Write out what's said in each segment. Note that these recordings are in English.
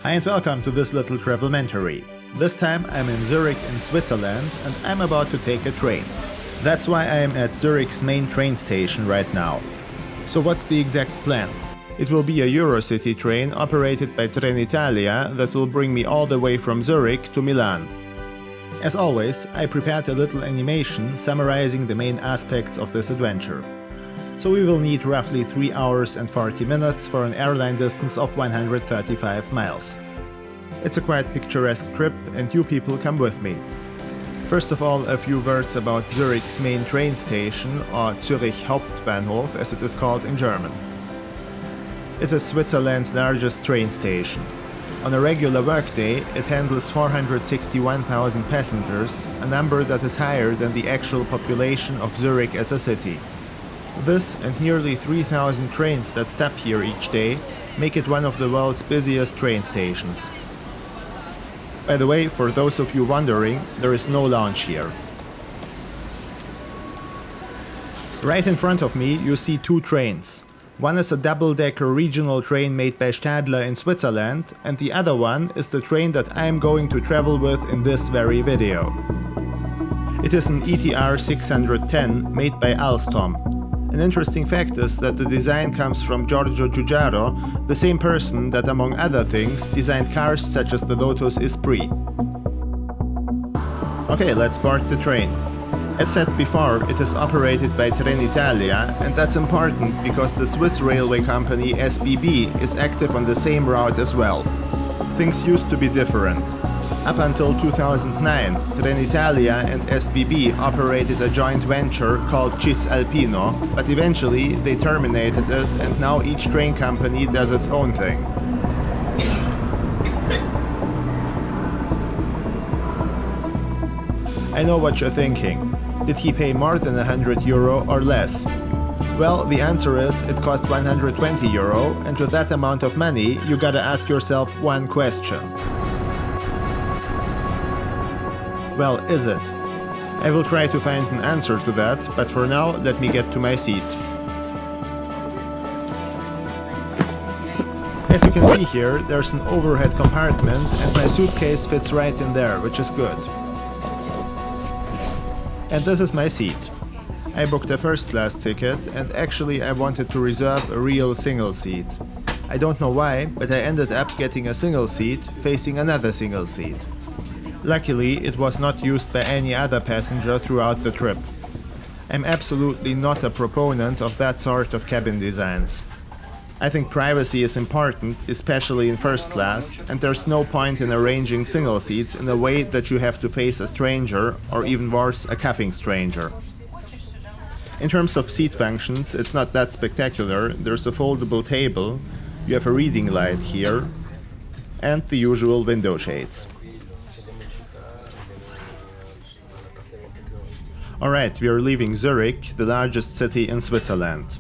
Hi and welcome to this little travelmentary. This time I'm in Zurich in Switzerland and I'm about to take a train. That's why I am at Zurich's main train station right now. So what's the exact plan? It will be a Eurocity train operated by Trenitalia that will bring me all the way from Zurich to Milan. As always, I prepared a little animation summarizing the main aspects of this adventure. So we will need roughly 3 hours and 40 minutes for an airline distance of 135 miles. It's a quite picturesque trip and you people come with me. First of all, a few words about Zurich's main train station, or Zürich Hauptbahnhof as it is called in German. It is Switzerland's largest train station. On a regular workday, it handles 461,000 passengers, a number that is higher than the actual population of Zurich as a city. This and nearly 3,000 trains that stop here each day make it one of the world's busiest train stations. By the way, for those of you wondering, there is no lounge here. Right in front of me you see two trains. One is a double-decker regional train made by Stadler in Switzerland, and the other one is the train that I am going to travel with in this very video. It is an ETR.610 made by Alstom. An interesting fact is that the design comes from Giorgio Giugiaro, the same person that, among other things, designed cars such as the Lotus Esprit. Okay, let's board the train. As said before, it is operated by Trenitalia, and that's important because the Swiss railway company SBB is active on the same route as well. Things used to be different. Up until 2009, Trenitalia and SBB operated a joint venture called Cis Alpino, but eventually they terminated it and now each train company does its own thing. I know what you're thinking. Did he pay more than €100 or less? Well, the answer is it cost €120, and with that amount of money, you gotta ask yourself one question. Well, is it? I will try to find an answer to that, but for now, let me get to my seat. As you can see here, there's an overhead compartment, and my suitcase fits right in there, which is good. And this is my seat. I booked a first-class ticket, and actually I wanted to reserve a real single seat. I don't know why, but I ended up getting a single seat facing another single seat. Luckily, it was not used by any other passenger throughout the trip. I'm absolutely not a proponent of that sort of cabin designs. I think privacy is important, especially in first class, and there's no point in arranging single seats in a way that you have to face a stranger, or even worse, a coughing stranger. In terms of seat functions, it's not that spectacular. There's a foldable table, you have a reading light here, and the usual window shades. Alright, we are leaving Zurich, the largest city in Switzerland.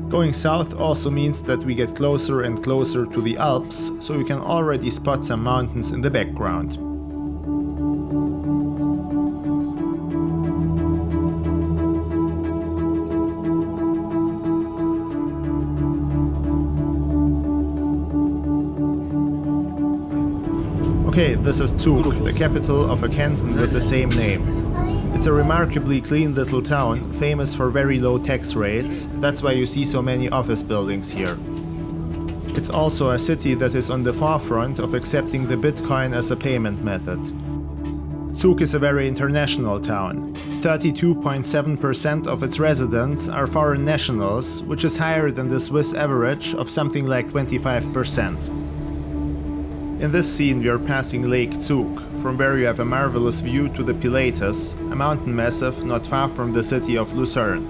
Going south also means that we get closer and closer to the Alps, so you can already spot some mountains in the background. Okay, this is Zug, the capital of a canton with the same name. It's a remarkably clean little town, famous for very low tax rates, that's why you see so many office buildings here. It's also a city that is on the forefront of accepting the Bitcoin as a payment method. Zug is a very international town. 32.7% of its residents are foreign nationals, which is higher than the Swiss average of something like 25%. In this scene we are passing Lake Zug, from where you have a marvelous view to the Pilatus, a mountain massif not far from the city of Lucerne.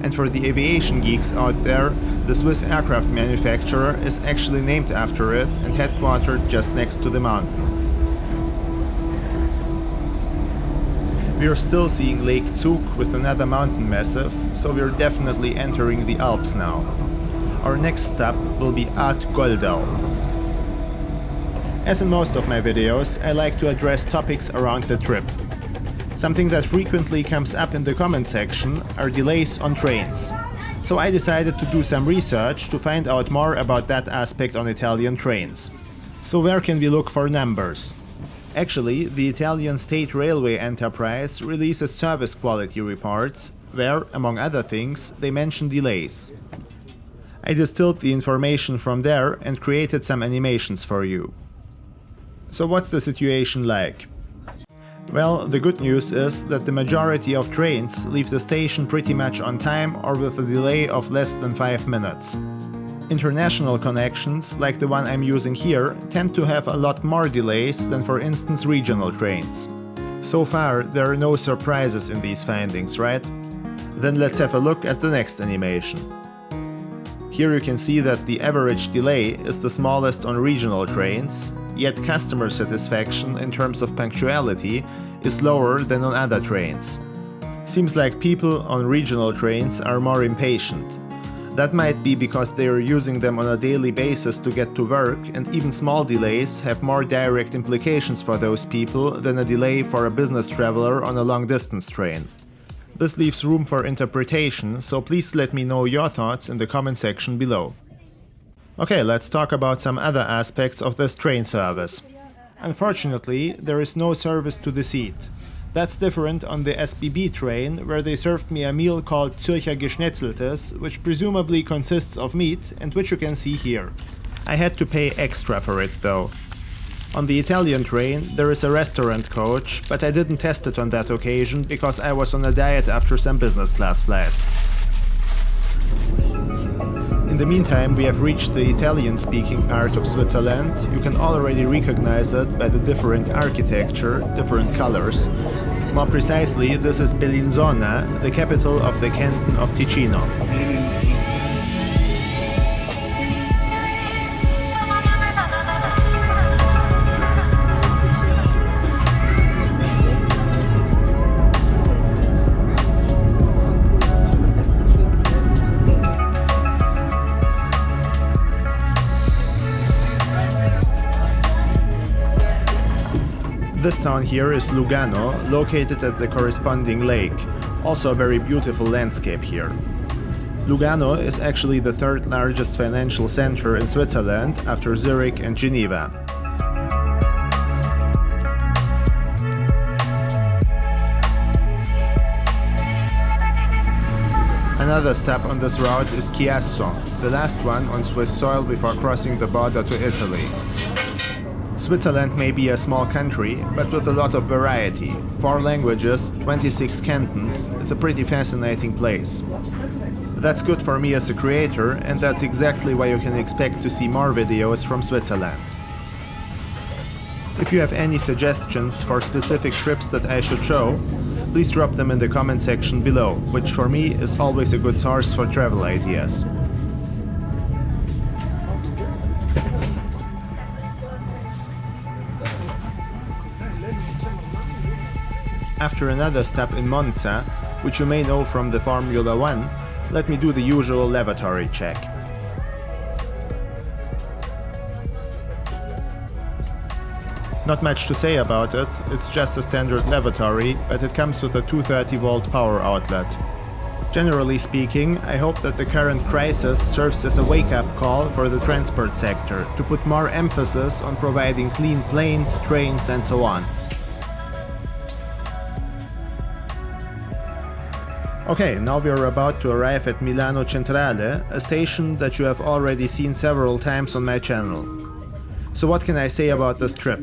And for the aviation geeks out there, the Swiss aircraft manufacturer is actually named after it and headquartered just next to the mountain. We are still seeing Lake Zug with another mountain massif, so we are definitely entering the Alps now. Our next stop will be Ad Goldau. As in most of my videos, I like to address topics around the trip. Something that frequently comes up in the comment section are delays on trains. So I decided to do some research to find out more about that aspect on Italian trains. So where can we look for numbers? Actually, the Italian state railway enterprise releases service quality reports where, among other things, they mention delays. I distilled the information from there and created some animations for you. So what's the situation like? Well, the good news is that the majority of trains leave the station pretty much on time or with a delay of less than 5 minutes. International connections, like the one I'm using here, tend to have a lot more delays than, for instance, regional trains. So far, there are no surprises in these findings, right? Then let's have a look at the next animation. Here you can see that the average delay is the smallest on regional trains, yet customer satisfaction in terms of punctuality is lower than on other trains. Seems like people on regional trains are more impatient. That might be because they are using them on a daily basis to get to work, and even small delays have more direct implications for those people than a delay for a business traveler on a long-distance train. This leaves room for interpretation, so please let me know your thoughts in the comment section below. Okay, let's talk about some other aspects of this train service. Unfortunately, there is no service to the seat. That's different on the SBB train, where they served me a meal called Zürcher Geschnetzeltes, which presumably consists of meat and which you can see here. I had to pay extra for it though. On the Italian train, there is a restaurant coach, but I didn't test it on that occasion because I was on a diet after some business class flights. In the meantime, we have reached the Italian-speaking part of Switzerland. You can already recognize it by the different architecture, different colors. More precisely, this is Bellinzona, the capital of the canton of Ticino. This town here is Lugano, located at the corresponding lake. Also a very beautiful landscape here. Lugano is actually the third largest financial center in Switzerland after Zurich and Geneva. Another stop on this route is Chiasso, the last one on Swiss soil before crossing the border to Italy. Switzerland may be a small country, but with a lot of variety. 4 languages, 26 cantons, it's a pretty fascinating place. That's good for me as a creator, and that's exactly why you can expect to see more videos from Switzerland. If you have any suggestions for specific trips that I should show, please drop them in the comment section below, which for me is always a good source for travel ideas. After another stop in Monza, which you may know from the Formula 1, let me do the usual lavatory check. Not much to say about it, it's just a standard lavatory, but it comes with a 230-volt power outlet. Generally speaking, I hope that the current crisis serves as a wake-up call for the transport sector to put more emphasis on providing clean planes, trains and so on. Okay, now we are about to arrive at Milano Centrale, a station that you have already seen several times on my channel. So what can I say about this trip?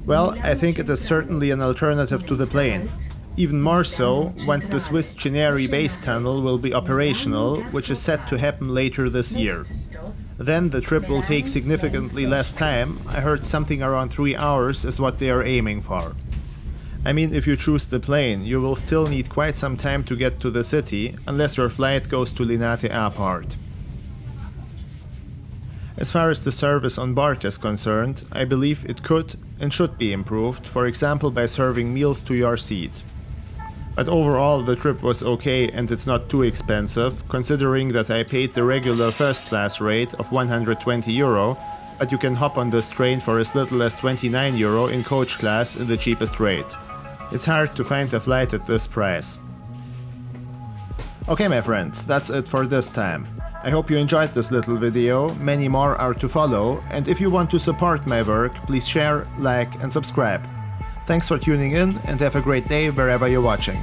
Well, I think it is certainly an alternative to the plane. Even more so, once the Swiss Cineri base tunnel will be operational, which is set to happen later this year. Then the trip will take significantly less time. I heard something around 3 hours is what they are aiming for. I mean, if you choose the plane, you will still need quite some time to get to the city, unless your flight goes to Linate Airport. As far as the service on board is concerned, I believe it could and should be improved, for example by serving meals to your seat. But overall the trip was okay and it's not too expensive, considering that I paid the regular first class rate of 120 euro, but you can hop on this train for as little as 29 euro in coach class in the cheapest rate. It's hard to find a flight at this price. Okay my friends, that's it for this time. I hope you enjoyed this little video, many more are to follow, and if you want to support my work, please share, like and subscribe. Thanks for tuning in and have a great day wherever you're watching.